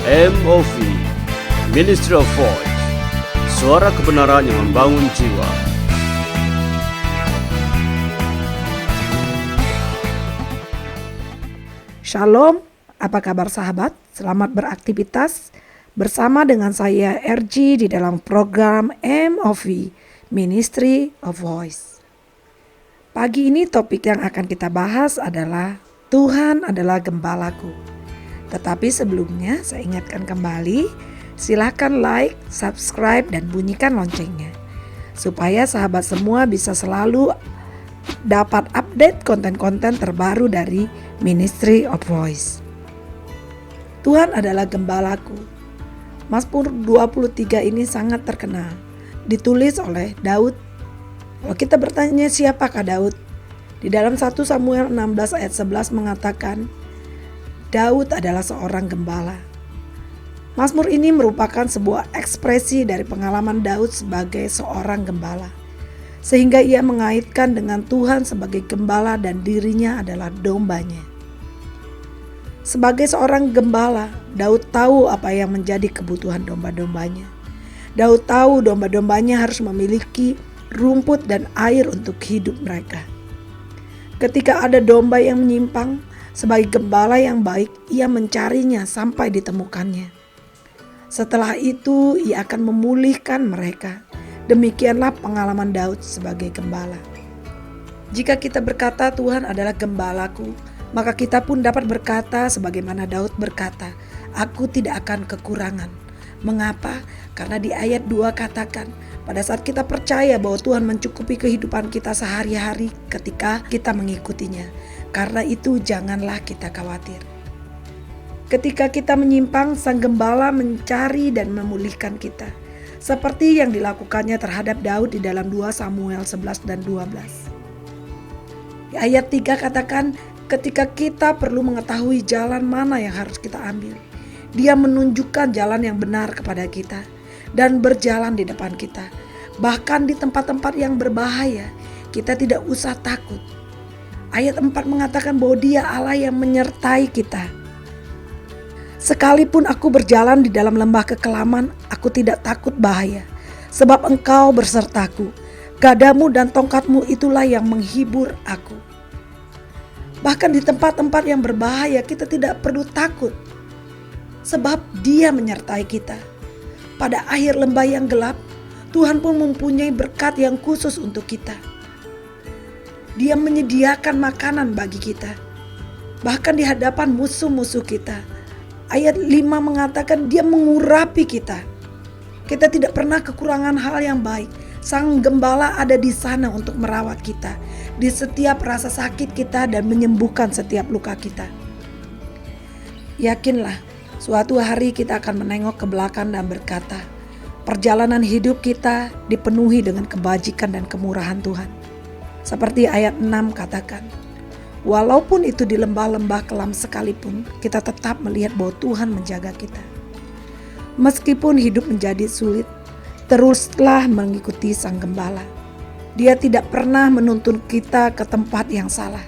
MOV Ministry of Voice, suara kebenaran yang membangun jiwa. Shalom, apa kabar sahabat? Selamat beraktivitas bersama dengan saya RG di dalam program MOV Ministry of Voice. Pagi ini topik yang akan kita bahas adalah Tuhan adalah gembalaku. Tetapi sebelumnya saya ingatkan kembali, silakan like, subscribe dan bunyikan loncengnya supaya sahabat semua bisa selalu dapat update konten-konten terbaru dari Ministry of Voice. Tuhan adalah gembalaku. Mazmur 23 ini sangat terkenal, ditulis oleh Daud. Kalau kita bertanya siapakah Daud? Di dalam 1 Samuel 16 ayat 11 mengatakan, Daud adalah seorang gembala. Mazmur ini merupakan sebuah ekspresi dari pengalaman Daud sebagai seorang gembala, sehingga ia mengaitkan dengan Tuhan sebagai gembala dan dirinya adalah dombanya. Sebagai seorang gembala, Daud tahu apa yang menjadi kebutuhan domba-dombanya. Daud tahu domba-dombanya harus memiliki rumput dan air untuk hidup mereka. Ketika ada domba yang menyimpang, sebagai gembala yang baik, ia mencarinya sampai ditemukannya. Setelah itu, ia akan memulihkan mereka. Demikianlah pengalaman Daud sebagai gembala. Jika kita berkata Tuhan adalah gembalaku, maka kita pun dapat berkata sebagaimana Daud berkata, aku tidak akan kekurangan. Mengapa? Karena di ayat 2 katakan, pada saat kita percaya bahwa Tuhan mencukupi kehidupan kita sehari-hari ketika kita mengikutinya. Karena itu janganlah kita khawatir. Ketika kita menyimpang, Sang Gembala mencari dan memulihkan kita. Seperti yang dilakukannya terhadap Daud di dalam 2 Samuel 11 dan 12. Di ayat 3 katakan, ketika kita perlu mengetahui jalan mana yang harus kita ambil, Dia menunjukkan jalan yang benar kepada kita dan berjalan di depan kita. Bahkan di tempat-tempat yang berbahaya, kita tidak usah takut. Ayat 4 mengatakan bahwa Dia Allah yang menyertai kita. Sekalipun aku berjalan di dalam lembah kekelaman, aku tidak takut bahaya, sebab Engkau bersertaku. Gadamu dan tongkatmu itulah yang menghibur aku. Bahkan di tempat-tempat yang berbahaya kita tidak perlu takut, sebab Dia menyertai kita. Pada akhir lembah yang gelap, Tuhan pun mempunyai berkat yang khusus untuk kita. Dia menyediakan makanan bagi kita, bahkan di hadapan musuh-musuh kita. Ayat 5 mengatakan Dia mengurapi kita. Kita tidak pernah kekurangan hal yang baik. Sang Gembala ada di sana untuk merawat kita di setiap rasa sakit kita dan menyembuhkan setiap luka kita. Yakinlah, suatu hari kita akan menengok ke belakang dan berkata, perjalanan hidup kita dipenuhi dengan kebajikan dan kemurahan Tuhan. Seperti ayat 6 katakan, walaupun itu di lembah-lembah kelam sekalipun, kita tetap melihat bahwa Tuhan menjaga kita. Meskipun hidup menjadi sulit, teruslah mengikuti Sang Gembala. Dia tidak pernah menuntun kita ke tempat yang salah.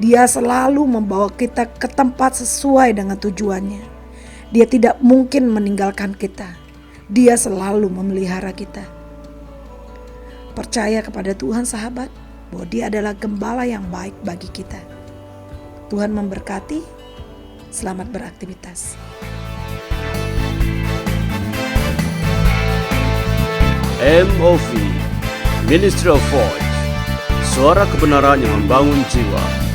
Dia selalu membawa kita ke tempat sesuai dengan tujuannya. Dia tidak mungkin meninggalkan kita. Dia selalu memelihara kita. Percaya kepada Tuhan sahabat, bahwa Dia adalah gembala yang baik bagi kita. Tuhan memberkati. Selamat beraktivitas. MOV Ministry of Voice, suara kebenaran yang membangun jiwa.